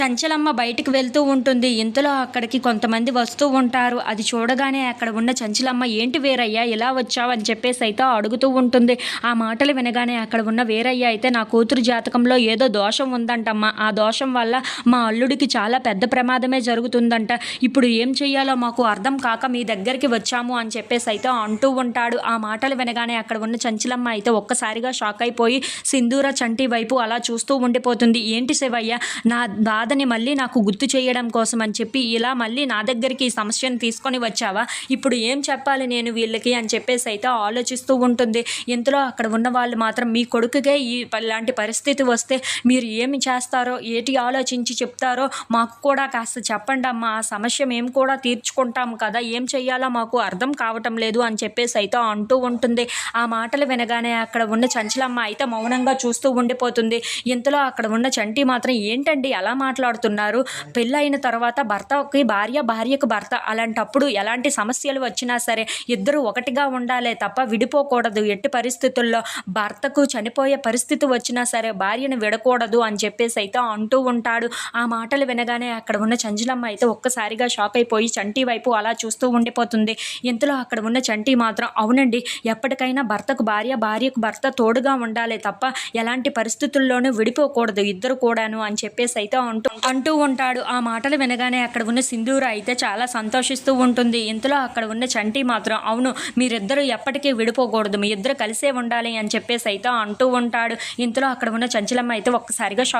చంచలమ్మ బయటికి వెళ్తూ ఉంటుంది. ఇంతలో అక్కడికి కొంతమంది వస్తూ ఉంటారు. అది చూడగానే అక్కడ ఉన్న చంచలమ్మ ఏంటి వీరయ్య ఇలా వచ్చావు అని చెప్పేసి అయితే అడుగుతూ ఉంటుంది. ఆ మాటలు వినగానే అక్కడ ఉన్న వీరయ్య అయితే నా కూతురు జాతకంలో ఏదో దోషం ఉందంటమ్మా. ఆ దోషం వల్ల మా అల్లుడికి చాలా పెద్ద ప్రమాదమే జరుగుతుందంట. ఇప్పుడు ఏం చెయ్యాలో మాకు అర్థం కాక మీ దగ్గరికి వచ్చాము అని చెప్పేసి అయితే అంటూ ఉంటాడు. ఆ మాటలు వినగానే అక్కడ ఉన్న చంచలమ్మ అయితే ఒక్కసారిగా షాక్ అయిపోయి సింధూర చంటి వైపు అలా చూస్తూ ఉండిపోతుంది. ఏంటి శివయ్య, నా బాధని మళ్ళీ నాకు గుర్తు చేయడం కోసం అని చెప్పి ఇలా మళ్ళీ నా దగ్గరికి ఈ సమస్యను తీసుకొని వచ్చావా? ఇప్పుడు ఏం చెప్పాలి నేను వీళ్ళకి అని చెప్పేసి అయితే ఆలోచిస్తూ ఉంటుంది. ఇంతలో అక్కడ ఉన్న వాళ్ళు మాత్రం మీ కొడుకుకే ఇలాంటి పరిస్థితి వస్తే మీరు ఏమి చేస్తారో ఏటి ఆలోచించి చెప్తారో మాకు కూడా కాస్త చెప్పండి అమ్మా. ఆ సమస్య మేము కూడా తీర్చుకుంటాం కదా, ఏం చెయ్యాలో మాకు అర్థం కావటం లేదు అని చెప్పేసి అయితే అంటూ ఉంటుంది. ఆ మాటలు వినగానే అక్కడ ఉన్న చంచలమ్మ అయితే మౌనంగా చూస్తూ ఉండిపోతుంది. ఇంతలో అక్కడ ఉన్న చంటి మాత్రం ఏంటండి అలా మాట్లాడుతున్నారు? పెళ్ళైన తర్వాత భర్తకి భార్య, భార్యకు భర్త. అలాంటప్పుడు ఎలాంటి సమస్యలు వచ్చినా సరే ఇద్దరు ఒకటిగా ఉండాలే తప్ప విడిపోకూడదు. ఎట్టి పరిస్థితుల్లో భర్తకు చనిపోయే పరిస్థితి వచ్చినా సరే భార్యను విడకూడదు అని చెప్పేసి అయితే అంటూ ఉంటాడు. ఆ మాటలు వినగానే అక్కడ ఉన్న చంచలమ్మ అయితే ఒక్కసారిగా షాక్ అయిపోయి చంటి వైపు అలా చూస్తూ ఉండిపోతుంది. ఇంతలో అక్కడ ఉన్న చంటి మాత్రం అవునండి, ఎప్పటికైనా భర్తకు భార్య, భార్యకు భర్త తోడుగా ఉండాలే తప్ప ఎలాంటి పరిస్థితుల్లోనూ విడిపోకూడదు ఇద్దరు కూడాను అని చెప్పేసి అయితే అంటూ ఉంటాడు. ఆ మాటలు వినగానే అక్కడ ఉన్న సింధూర అయితే చాలా సంతోషిస్తూ ఉంటుంది. ఇంతలో అక్కడ ఉన్న చంటి మాత్రం అవును, మీరిద్దరూ ఎప్పటికీ విడిపోకూడదు, మీ ఇద్దరు కలిసే ఉండాలి అని చెప్పేసి అయితే అంటూ ఉంటాడు. ఇంతలో అక్కడ ఉన్న చంచలమ్మ అయితే ఒక్కసారిగా షాక్